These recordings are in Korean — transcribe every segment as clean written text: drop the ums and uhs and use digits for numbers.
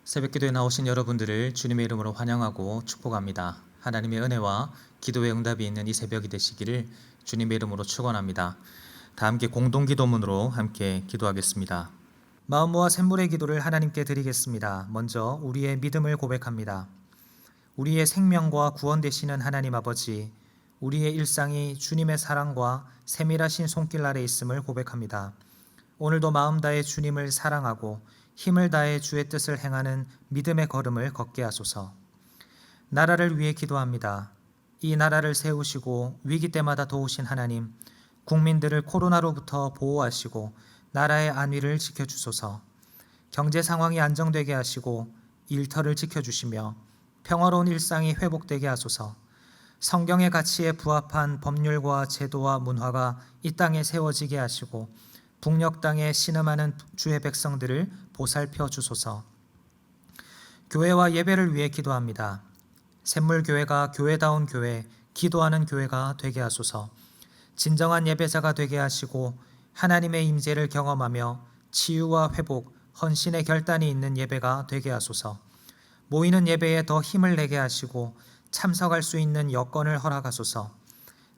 새벽기도에 나오신 여러분들을 주님의 이름으로 환영하고 축복합니다. 하나님의 은혜와 기도의 응답이 있는 이 새벽이 되시기를 주님의 이름으로 축원합니다. 다 함께 공동기도문으로 함께 기도하겠습니다. 마음 모아 샘물의 기도를 하나님께 드리겠습니다. 먼저 우리의 믿음을 고백합니다. 우리의 생명과 구원 되시는 하나님 아버지, 우리의 일상이 주님의 사랑과 세밀하신 손길 아래 있음을 고백합니다. 오늘도 마음 다해 주님을 사랑하고 힘을 다해 주의 뜻을 행하는 믿음의 걸음을 걷게 하소서. 나라를 위해 기도합니다. 이 나라를 세우시고 위기 때마다 도우신 하나님, 국민들을 코로나로부터 보호하시고 나라의 안위를 지켜주소서. 경제 상황이 안정되게 하시고 일터를 지켜주시며 평화로운 일상이 회복되게 하소서. 성경의 가치에 부합한 법률과 제도와 문화가 이 땅에 세워지게 하시고 북녘 땅에 신음하는 주의 백성들을 보살펴 주소서. 교회와 예배를 위해 기도합니다. 샘물교회가 교회다운 교회, 기도하는 교회가 되게 하소서. 진정한 예배자가 되게 하시고 하나님의 임재를 경험하며 치유와 회복, 헌신의 결단이 있는 예배가 되게 하소서. 모이는 예배에 더 힘을 내게 하시고 참석할 수 있는 여건을 허락하소서.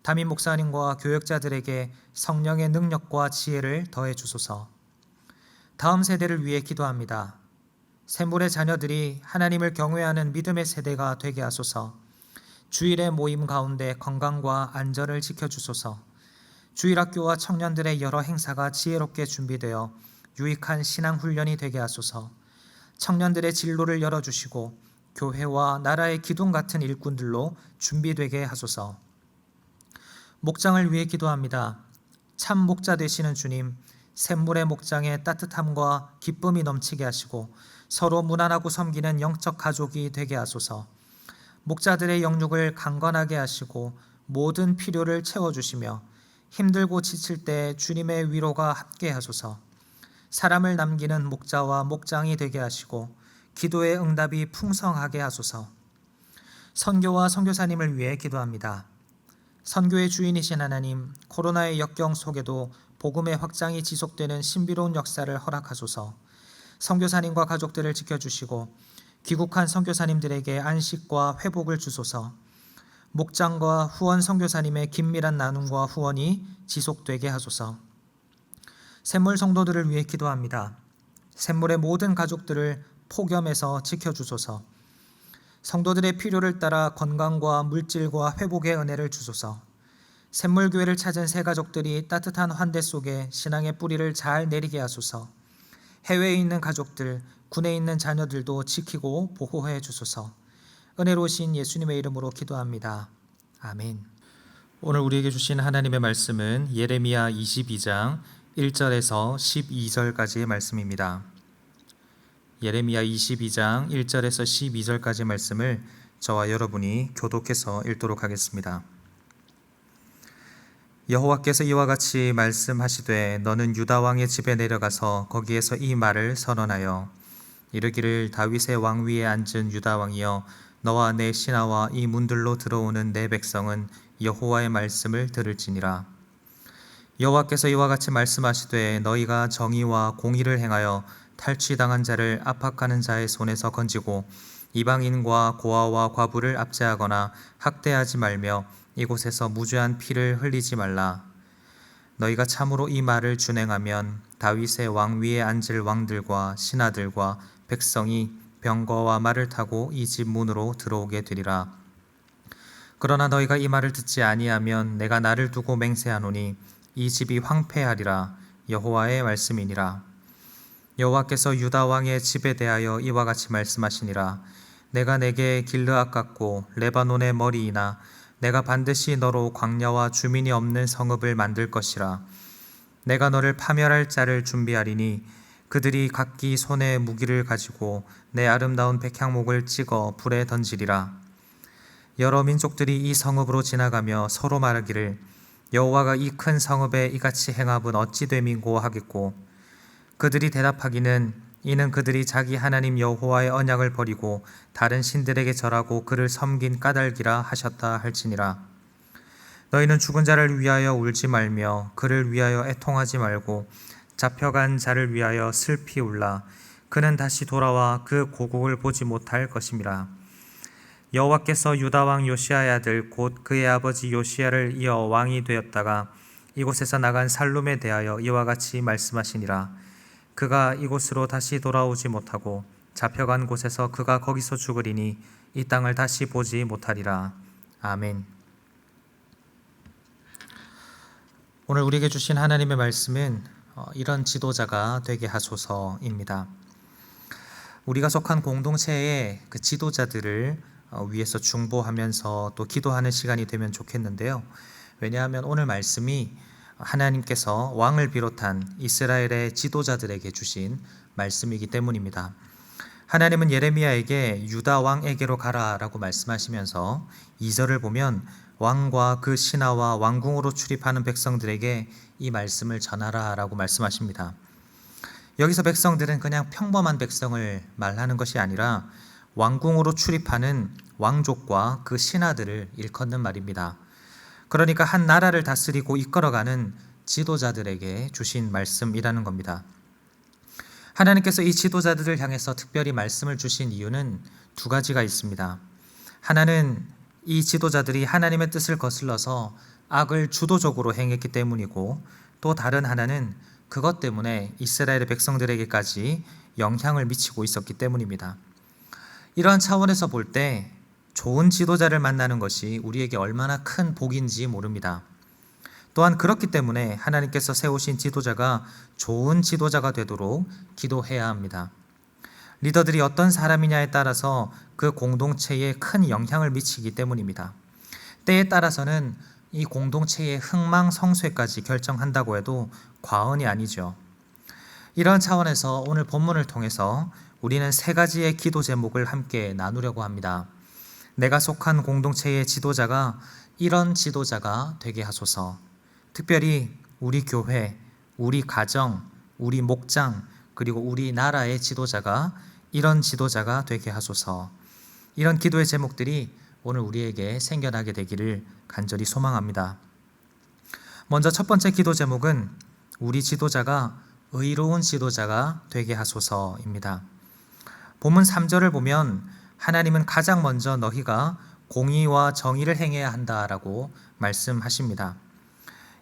담임 목사님과 교역자들에게 성령의 능력과 지혜를 더해 주소서. 다음 세대를 위해 기도합니다. 샘물의 자녀들이 하나님을 경외하는 믿음의 세대가 되게 하소서. 주일의 모임 가운데 건강과 안전을 지켜주소서. 주일학교와 청년들의 여러 행사가 지혜롭게 준비되어 유익한 신앙훈련이 되게 하소서. 청년들의 진로를 열어주시고 교회와 나라의 기둥 같은 일꾼들로 준비되게 하소서. 목장을 위해 기도합니다. 참 목자 되시는 주님, 샘물의 목장에 따뜻함과 기쁨이 넘치게 하시고 서로 무난하고 섬기는 영적 가족이 되게 하소서. 목자들의 영육을 강건하게 하시고 모든 필요를 채워주시며 힘들고 지칠 때 주님의 위로가 함께 하소서. 사람을 남기는 목자와 목장이 되게 하시고 기도의 응답이 풍성하게 하소서. 선교와 선교사님을 위해 기도합니다. 선교의 주인이신 하나님, 코로나의 역경 속에도 복음의 확장이 지속되는 신비로운 역사를 허락하소서. 선교사님과 가족들을 지켜주시고 귀국한 선교사님들에게 안식과 회복을 주소서. 목장과 후원 선교사님의 긴밀한 나눔과 후원이 지속되게 하소서. 샘물 성도들을 위해 기도합니다. 샘물의 모든 가족들을 폭염에서 지켜주소서. 성도들의 필요를 따라 건강과 물질과 회복의 은혜를 주소서. 샘물교회를 찾은 새 가족들이 따뜻한 환대 속에 신앙의 뿌리를 잘 내리게 하소서. 해외에 있는 가족들, 군에 있는 자녀들도 지키고 보호해 주소서. 은혜로우신 예수님의 이름으로 기도합니다. 아멘. 오늘 우리에게 주신 하나님의 말씀은 예레미야 22장 1절에서 12절까지의 말씀입니다. 예레미야 22장 1절에서 12절까지 말씀을 저와 여러분이 교독해서 읽도록 하겠습니다. 여호와께서 이와 같이 말씀하시되 너는 유다 왕의 집에 내려가서 거기에서 이 말을 선언하여 이르기를 다윗의 왕위에 앉은 유다 왕이여 너와 내 신하와 이 문들로 들어오는 내 백성은 여호와의 말씀을 들을지니라. 여호와께서 이와 같이 말씀하시되 너희가 정의와 공의를 행하여 탈취당한 자를 압박하는 자의 손에서 건지고 이방인과 고아와 과부를 압제하거나 학대하지 말며 이곳에서 무죄한 피를 흘리지 말라. 너희가 참으로 이 말을 준행하면 다윗의 왕위에 앉을 왕들과 신하들과 백성이 병거와 말을 타고 이 집 문으로 들어오게 되리라. 그러나 너희가 이 말을 듣지 아니하면 내가 나를 두고 맹세하노니 이 집이 황폐하리라. 여호와의 말씀이니라. 여호와께서 유다 왕의 집에 대하여 이와 같이 말씀하시니라. 내가 내게 길르앗 같고 레바논의 머리이나 내가 반드시 너로 광야와 주민이 없는 성읍을 만들 것이라. 내가 너를 파멸할 자를 준비하리니 그들이 각기 손에 무기를 가지고 내 아름다운 백향목을 찍어 불에 던지리라. 여러 민족들이 이 성읍으로 지나가며 서로 말하기를 여호와가 이 큰 성읍에 이같이 행함은 어찌 됨이고 하겠고 그들이 대답하기는 이는 그들이 자기 하나님 여호와의 언약을 버리고 다른 신들에게 절하고 그를 섬긴 까닭이라 하셨다 할지니라. 너희는 죽은 자를 위하여 울지 말며 그를 위하여 애통하지 말고 잡혀간 자를 위하여 슬피 울라. 그는 다시 돌아와 그 고국을 보지 못할 것임이라. 여호와께서 유다 왕 요시야의 아들 곧 그의 아버지 요시야를 이어 왕이 되었다가 이곳에서 나간 살룸에 대하여 이와 같이 말씀하시니라. 그가 이곳으로 다시 돌아오지 못하고 잡혀간 곳에서 그가 거기서 죽으리니 이 땅을 다시 보지 못하리라. 아멘. 오늘 우리에게 주신 하나님의 말씀은 이런 지도자가 되게 하소서입니다. 우리가 속한 공동체의 그 지도자들을 위해서 중보하면서 또 기도하는 시간이 되면 좋겠는데요. 왜냐하면 오늘 말씀이 하나님께서 왕을 비롯한 이스라엘의 지도자들에게 주신 말씀이기 때문입니다. 하나님은 예레미야에게 유다 왕에게로 가라라고 말씀하시면서 2절을 보면 왕과 그 신하와 왕궁으로 출입하는 백성들에게 이 말씀을 전하라라고 말씀하십니다. 여기서 백성들은 그냥 평범한 백성을 말하는 것이 아니라 왕궁으로 출입하는 왕족과 그 신하들을 일컫는 말입니다. 그러니까 한 나라를 다스리고 이끌어가는 지도자들에게 주신 말씀이라는 겁니다. 하나님께서 이 지도자들을 향해서 특별히 말씀을 주신 이유는 두 가지가 있습니다. 하나는 이 지도자들이 하나님의 뜻을 거슬러서 악을 주도적으로 행했기 때문이고, 또 다른 하나는 그것 때문에 이스라엘의 백성들에게까지 영향을 미치고 있었기 때문입니다. 이러한 차원에서 볼 때 좋은 지도자를 만나는 것이 우리에게 얼마나 큰 복인지 모릅니다. 또한 그렇기 때문에 하나님께서 세우신 지도자가 좋은 지도자가 되도록 기도해야 합니다. 리더들이 어떤 사람이냐에 따라서 그 공동체에 큰 영향을 미치기 때문입니다. 때에 따라서는 이 공동체의 흥망성쇠까지 결정한다고 해도 과언이 아니죠. 이런 차원에서 오늘 본문을 통해서 우리는 세 가지의 기도 제목을 함께 나누려고 합니다. 내가 속한 공동체의 지도자가 이런 지도자가 되게 하소서. 특별히 우리 교회, 우리 가정, 우리 목장, 그리고 우리 나라의 지도자가 이런 지도자가 되게 하소서. 이런 기도의 제목들이 오늘 우리에게 생겨나게 되기를 간절히 소망합니다. 먼저 첫 번째 기도 제목은 우리 지도자가 의로운 지도자가 되게 하소서입니다. 본문 3절을 보면 하나님은 가장 먼저 너희가 공의와 정의를 행해야 한다라고 말씀하십니다.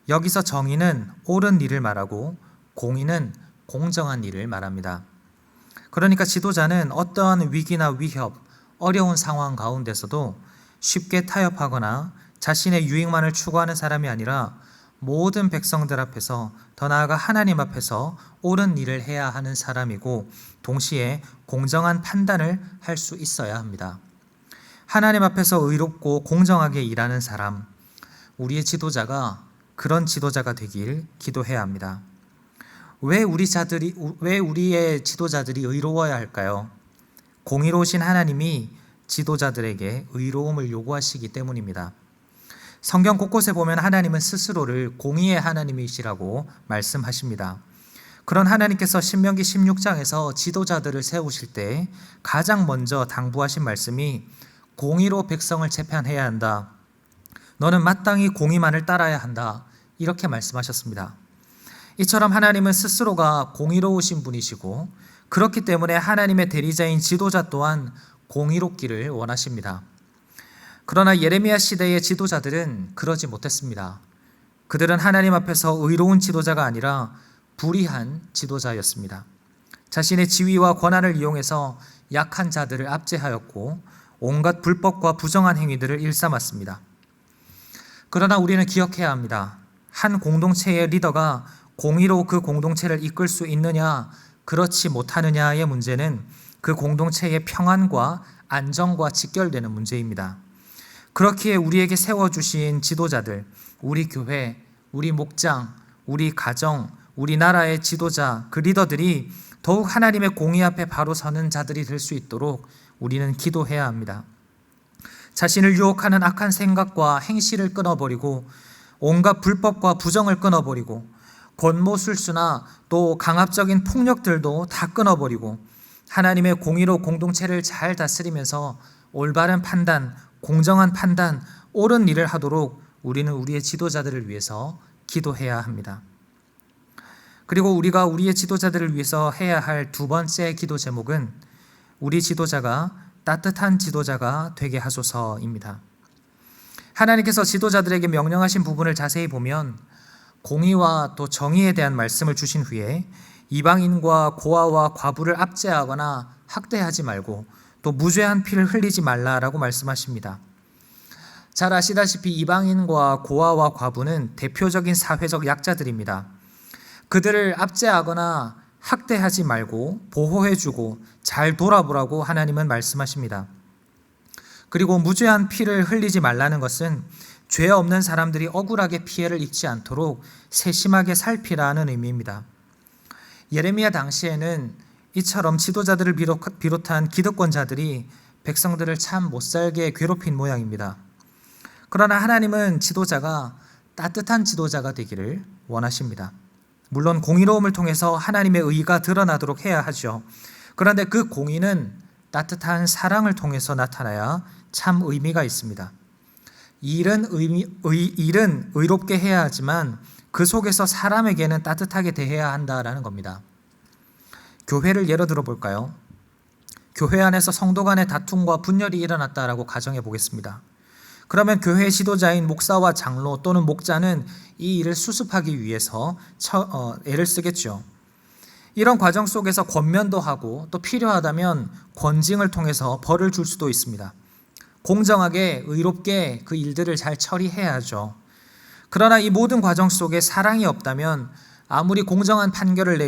여기서 정의는 옳은 일을 말하고 공의는 공정한 일을 말합니다. 그러니까 지도자는 어떠한 위기나 위협, 어려운 상황 가운데서도 쉽게 타협하거나 자신의 유익만을 추구하는 사람이 아니라 모든 백성들 앞에서, 더 나아가 하나님 앞에서 옳은 일을 해야 하는 사람이고, 동시에 공정한 판단을 할 수 있어야 합니다. 하나님 앞에서 의롭고 공정하게 일하는 사람, 우리의 지도자가 그런 지도자가 되길 기도해야 합니다. 왜 우리의 지도자들이 의로워야 할까요? 공의로우신 하나님이 지도자들에게 의로움을 요구하시기 때문입니다. 성경 곳곳에 보면 하나님은 스스로를 공의의 하나님이시라고 말씀하십니다. 그런 하나님께서 신명기 16장에서 지도자들을 세우실 때 가장 먼저 당부하신 말씀이 공의로 백성을 재판해야 한다. 너는 마땅히 공의만을 따라야 한다. 이렇게 말씀하셨습니다. 이처럼 하나님은 스스로가 공의로우신 분이시고, 그렇기 때문에 하나님의 대리자인 지도자 또한 공의롭기를 원하십니다. 그러나 예레미야 시대의 지도자들은 그러지 못했습니다. 그들은 하나님 앞에서 의로운 지도자가 아니라 불의한 지도자였습니다. 자신의 지위와 권한을 이용해서 약한 자들을 압제하였고 온갖 불법과 부정한 행위들을 일삼았습니다. 그러나 우리는 기억해야 합니다. 한 공동체의 리더가 공의로 그 공동체를 이끌 수 있느냐, 그렇지 못하느냐의 문제는 그 공동체의 평안과 안정과 직결되는 문제입니다. 그렇기에 우리에게 세워주신 지도자들, 우리 교회, 우리 목장, 우리 가정, 우리 나라의 지도자, 그 리더들이 더욱 하나님의 공의 앞에 바로 서는 자들이 될 수 있도록 우리는 기도해야 합니다. 자신을 유혹하는 악한 생각과 행실을 끊어버리고, 온갖 불법과 부정을 끊어버리고, 권모술수나 또 강압적인 폭력들도 다 끊어버리고, 하나님의 공의로 공동체를 잘 다스리면서 올바른 판단, 공정한 판단, 옳은 일을 하도록 우리는 우리의 지도자들을 위해서 기도해야 합니다. 그리고 우리가 우리의 지도자들을 위해서 해야 할 두 번째 기도 제목은 우리 지도자가 따뜻한 지도자가 되게 하소서입니다. 하나님께서 지도자들에게 명령하신 부분을 자세히 보면 공의와 또 정의에 대한 말씀을 주신 후에 이방인과 고아와 과부를 압제하거나 학대하지 말고 또 무죄한 피를 흘리지 말라라고 말씀하십니다. 잘 아시다시피 이방인과 고아와 과부는 대표적인 사회적 약자들입니다. 그들을 압제하거나 학대하지 말고 보호해주고 잘 돌아보라고 하나님은 말씀하십니다. 그리고 무죄한 피를 흘리지 말라는 것은 죄 없는 사람들이 억울하게 피해를 입지 않도록 세심하게 살피라는 의미입니다. 예레미야 당시에는 이처럼 지도자들을 비롯한 기득권자들이 백성들을 참 못살게 괴롭힌 모양입니다. 그러나 하나님은 지도자가 따뜻한 지도자가 되기를 원하십니다. 물론 공의로움을 통해서 하나님의 의가 드러나도록 해야 하죠. 그런데 그 공의는 따뜻한 사랑을 통해서 나타나야 참 의미가 있습니다. 일은 의롭게 해야 하지만 그 속에서 사람에게는 따뜻하게 대해야 한다라는 겁니다. 교회를 예로 들어 볼까요? 교회 안에서 성도 간의 다툼과 분열이 일어났다라고 가정해 보겠습니다. 그러면 교회 지도자인 목사와 장로 또는 목자는 이 일을 수습하기 위해서 애를 쓰겠죠. 이런 과정 속에서 권면도 하고 또 필요하다면 권징을 통해서 벌을 줄 수도 있습니다. 공정하게 의롭게 그 일들을 잘 처리해야 하죠. 그러나 이 모든 과정 속에 사랑이 없다면 아무리 공정한 판결을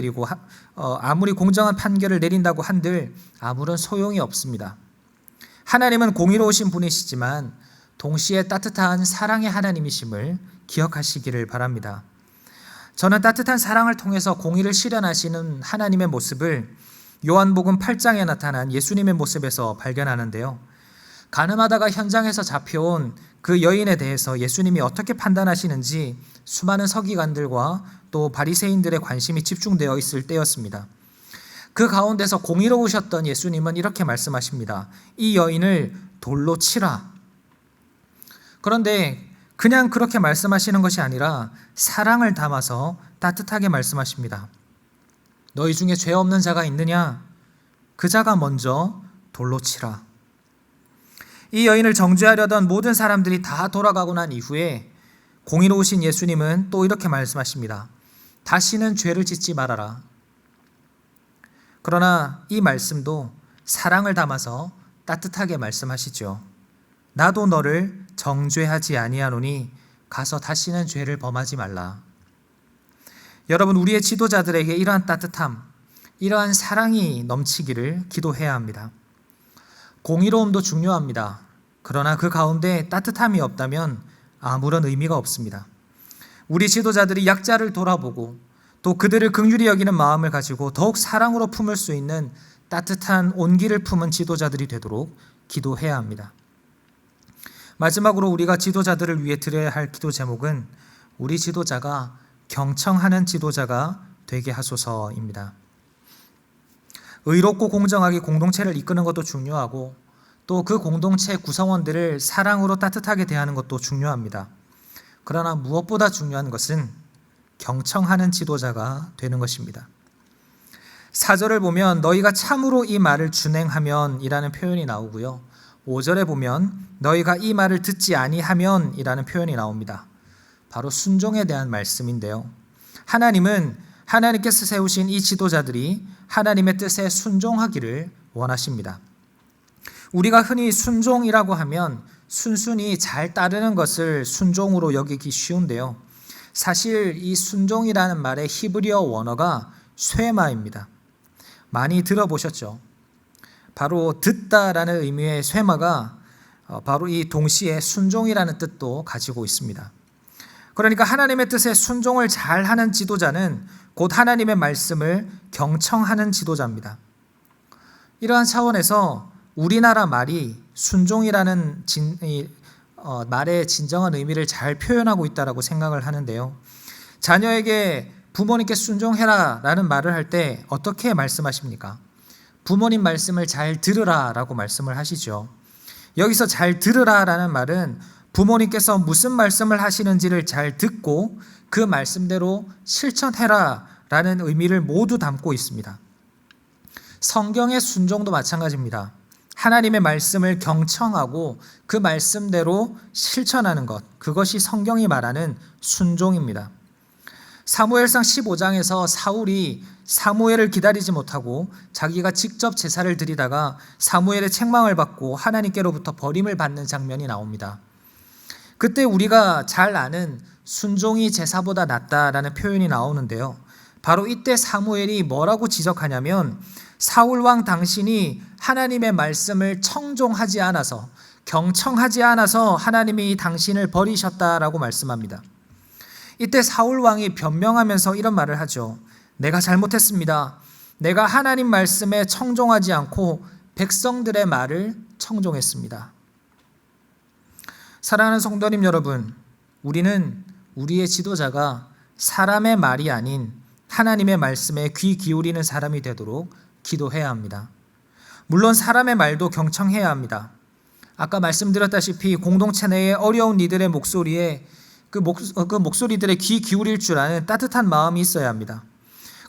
내린다고 한들 아무런 소용이 없습니다. 하나님은 공의로우신 분이시지만 동시에 따뜻한 사랑의 하나님이심을 기억하시기를 바랍니다. 저는 따뜻한 사랑을 통해서 공의를 실현하시는 하나님의 모습을 요한복음 8장에 나타난 예수님의 모습에서 발견하는데요. 간음하다가 현장에서 잡혀온 그 여인에 대해서 예수님이 어떻게 판단하시는지 수많은 서기관들과 또 바리새인들의 관심이 집중되어 있을 때였습니다. 그 가운데서 공의로우셨던 예수님은 이렇게 말씀하십니다. 이 여인을 돌로 치라. 그런데 그냥 그렇게 말씀하시는 것이 아니라 사랑을 담아서 따뜻하게 말씀하십니다. 너희 중에 죄 없는 자가 있느냐? 그 자가 먼저 돌로 치라. 이 여인을 정죄하려던 모든 사람들이 다 돌아가고 난 이후에 공의로우신 예수님은 또 이렇게 말씀하십니다. 다시는 죄를 짓지 말아라. 그러나 이 말씀도 사랑을 담아서 따뜻하게 말씀하시죠. 나도 너를 정죄하지 아니하노니 가서 다시는 죄를 범하지 말라. 여러분, 우리의 지도자들에게 이러한 따뜻함, 이러한 사랑이 넘치기를 기도해야 합니다. 공의로움도 중요합니다. 그러나 그 가운데 따뜻함이 없다면 아무런 의미가 없습니다. 우리 지도자들이 약자를 돌아보고 또 그들을 긍휼히 여기는 마음을 가지고 더욱 사랑으로 품을 수 있는 따뜻한 온기를 품은 지도자들이 되도록 기도해야 합니다. 마지막으로 우리가 지도자들을 위해 드려야 할 기도 제목은 우리 지도자가 경청하는 지도자가 되게 하소서입니다. 의롭고 공정하게 공동체를 이끄는 것도 중요하고 또 그 공동체 구성원들을 사랑으로 따뜻하게 대하는 것도 중요합니다. 그러나 무엇보다 중요한 것은 경청하는 지도자가 되는 것입니다. 4절을 보면 너희가 참으로 이 말을 준행하면 이라는 표현이 나오고요. 5절에 보면 너희가 이 말을 듣지 아니하면 이라는 표현이 나옵니다. 바로 순종에 대한 말씀인데요. 하나님은 하나님께서 세우신 이 지도자들이 하나님의 뜻에 순종하기를 원하십니다. 우리가 흔히 순종이라고 하면 순순히 잘 따르는 것을 순종으로 여기기 쉬운데요. 사실 이 순종이라는 말의 히브리어 원어가 쇠마입니다. 많이 들어보셨죠? 바로 듣다라는 의미의 쇠마가 바로 이 동시에 순종이라는 뜻도 가지고 있습니다. 그러니까 하나님의 뜻에 순종을 잘하는 지도자는 곧 하나님의 말씀을 경청하는 지도자입니다. 이러한 차원에서 우리나라 말이 순종이라는 말의 진정한 의미를 잘 표현하고 있다고 생각을 하는데요. 자녀에게 부모님께 순종해라 라는 말을 할 때 어떻게 말씀하십니까? 부모님 말씀을 잘 들으라 라고 말씀을 하시죠. 여기서 잘 들으라 라는 말은 부모님께서 무슨 말씀을 하시는지를 잘 듣고 그 말씀대로 실천해라 라는 의미를 모두 담고 있습니다. 성경의 순종도 마찬가지입니다. 하나님의 말씀을 경청하고 그 말씀대로 실천하는 것, 그것이 성경이 말하는 순종입니다. 사무엘상 15장에서 사울이 사무엘을 기다리지 못하고 자기가 직접 제사를 드리다가 사무엘의 책망을 받고 하나님께로부터 버림을 받는 장면이 나옵니다. 그때 우리가 잘 아는 순종이 제사보다 낫다라는 표현이 나오는데요. 바로 이때 사무엘이 뭐라고 지적하냐면 사울왕 당신이 하나님의 말씀을 청종하지 않아서, 경청하지 않아서 하나님이 당신을 버리셨다라고 말씀합니다. 이때 사울왕이 변명하면서 이런 말을 하죠. 내가 잘못했습니다. 내가 하나님 말씀에 청종하지 않고 백성들의 말을 청종했습니다. 사랑하는 성도님 여러분, 우리는 우리의 지도자가 사람의 말이 아닌 하나님의 말씀에 귀 기울이는 사람이 되도록 기도해야 합니다. 물론 사람의 말도 경청해야 합니다. 아까 말씀드렸다시피 공동체 내의 어려운 이들의 목소리에 그 목소리들에 귀 기울일 줄 아는 따뜻한 마음이 있어야 합니다.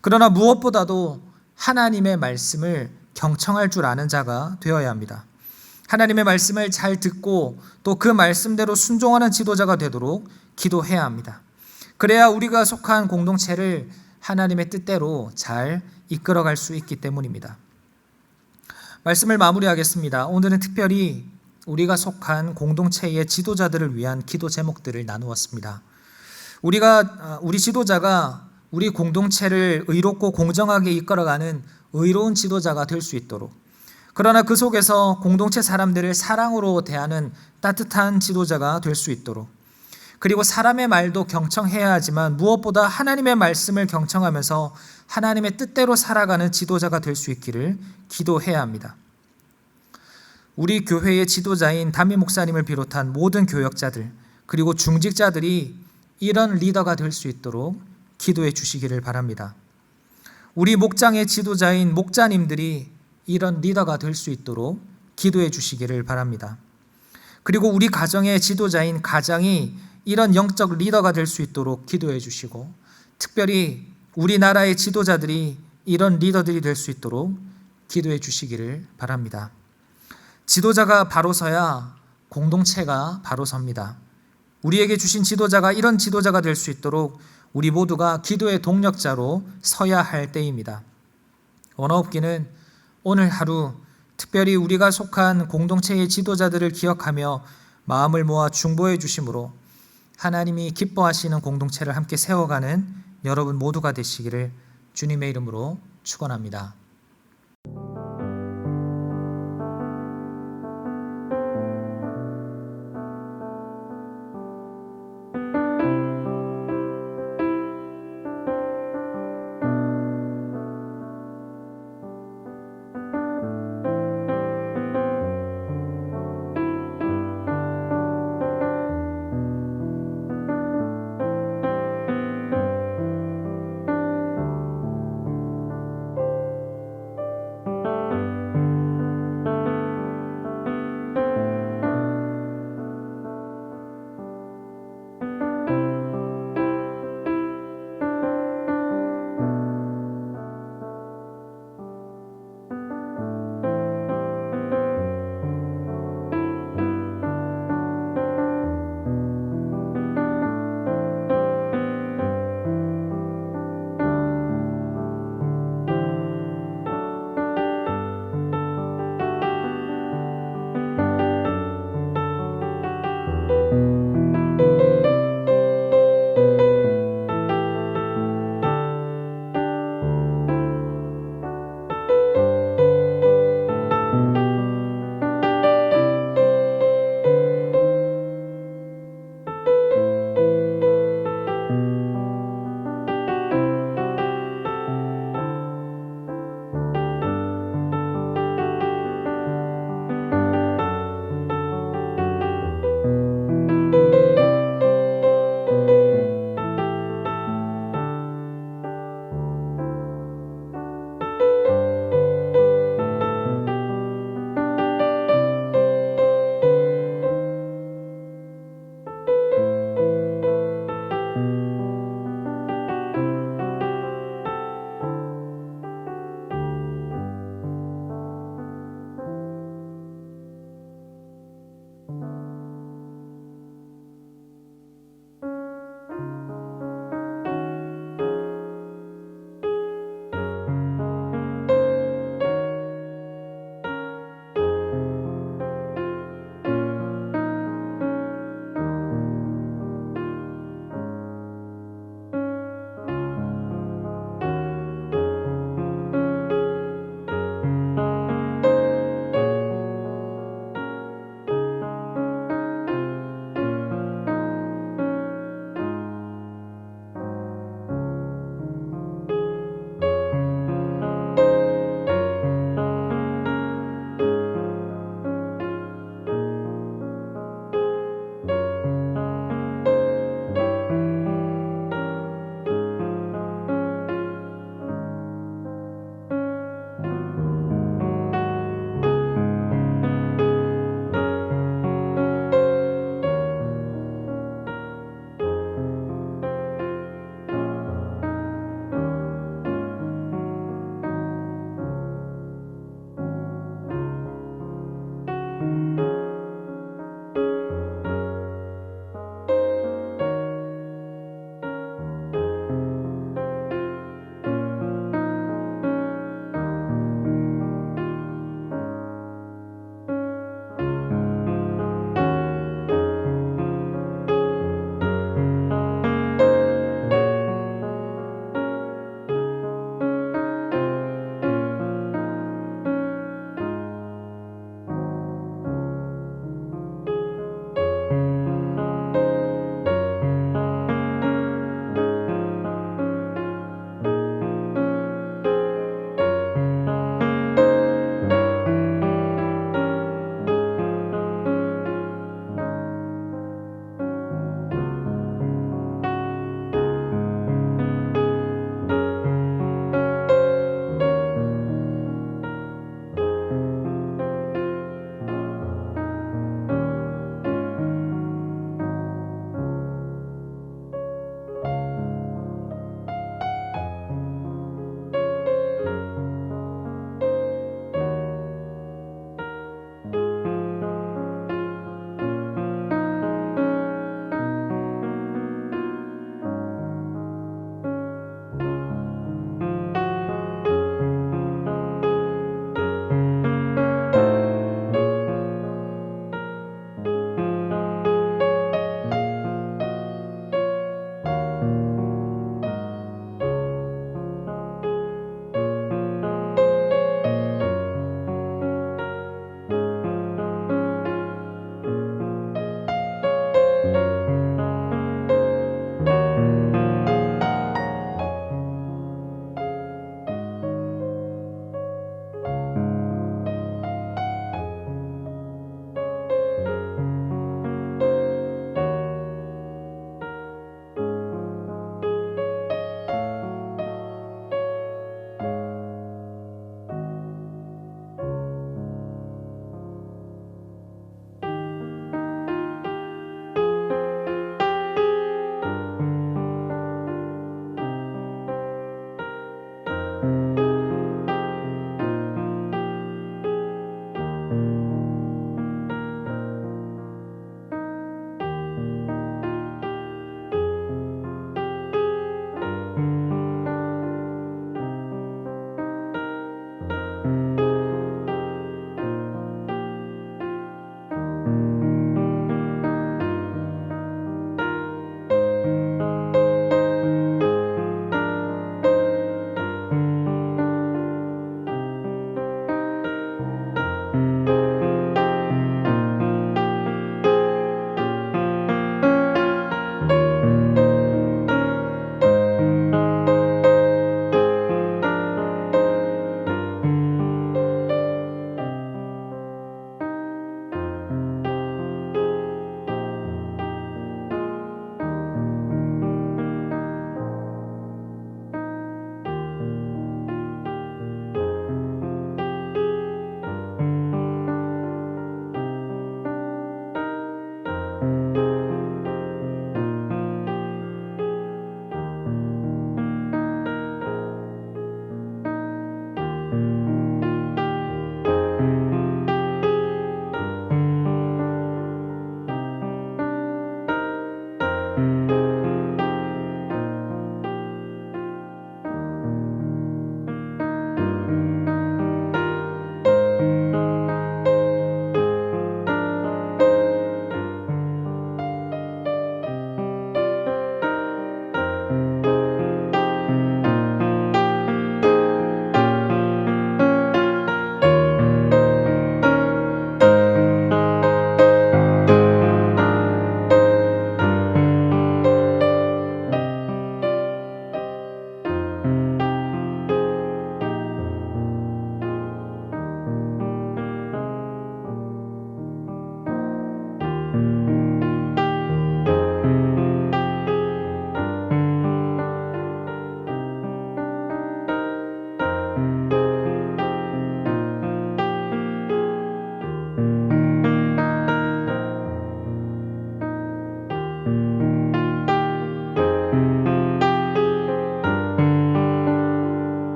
그러나 무엇보다도 하나님의 말씀을 경청할 줄 아는 자가 되어야 합니다. 하나님의 말씀을 잘 듣고 또 그 말씀대로 순종하는 지도자가 되도록 기도해야 합니다. 그래야 우리가 속한 공동체를 하나님의 뜻대로 잘 이끌어갈 수 있기 때문입니다. 말씀을 마무리하겠습니다. 오늘은 특별히 우리가 속한 공동체의 지도자들을 위한 기도 제목들을 나누었습니다. 우리 지도자가 우리 공동체를 의롭고 공정하게 이끌어가는 의로운 지도자가 될 수 있도록, 그러나 그 속에서 공동체 사람들을 사랑으로 대하는 따뜻한 지도자가 될 수 있도록, 그리고 사람의 말도 경청해야 하지만 무엇보다 하나님의 말씀을 경청하면서 하나님의 뜻대로 살아가는 지도자가 될 수 있기를 기도해야 합니다. 우리 교회의 지도자인 담임 목사님을 비롯한 모든 교역자들 그리고 중직자들이 이런 리더가 될 수 있도록 기도해 주시기를 바랍니다. 우리 목장의 지도자인 목자님들이 이런 리더가 될 수 있도록 기도해 주시기를 바랍니다. 그리고 우리 가정의 지도자인 가장이 이런 영적 리더가 될 수 있도록 기도해 주시고, 특별히 우리나라의 지도자들이 이런 리더들이 될 수 있도록 기도해 주시기를 바랍니다. 지도자가 바로 서야 공동체가 바로 섭니다. 우리에게 주신 지도자가 이런 지도자가 될 수 있도록 우리 모두가 기도의 동력자로 서야 할 때입니다. 원어업기는 오늘 하루 특별히 우리가 속한 공동체의 지도자들을 기억하며 마음을 모아 중보해 주심으로 하나님이 기뻐하시는 공동체를 함께 세워가는 여러분 모두가 되시기를 주님의 이름으로 축원합니다.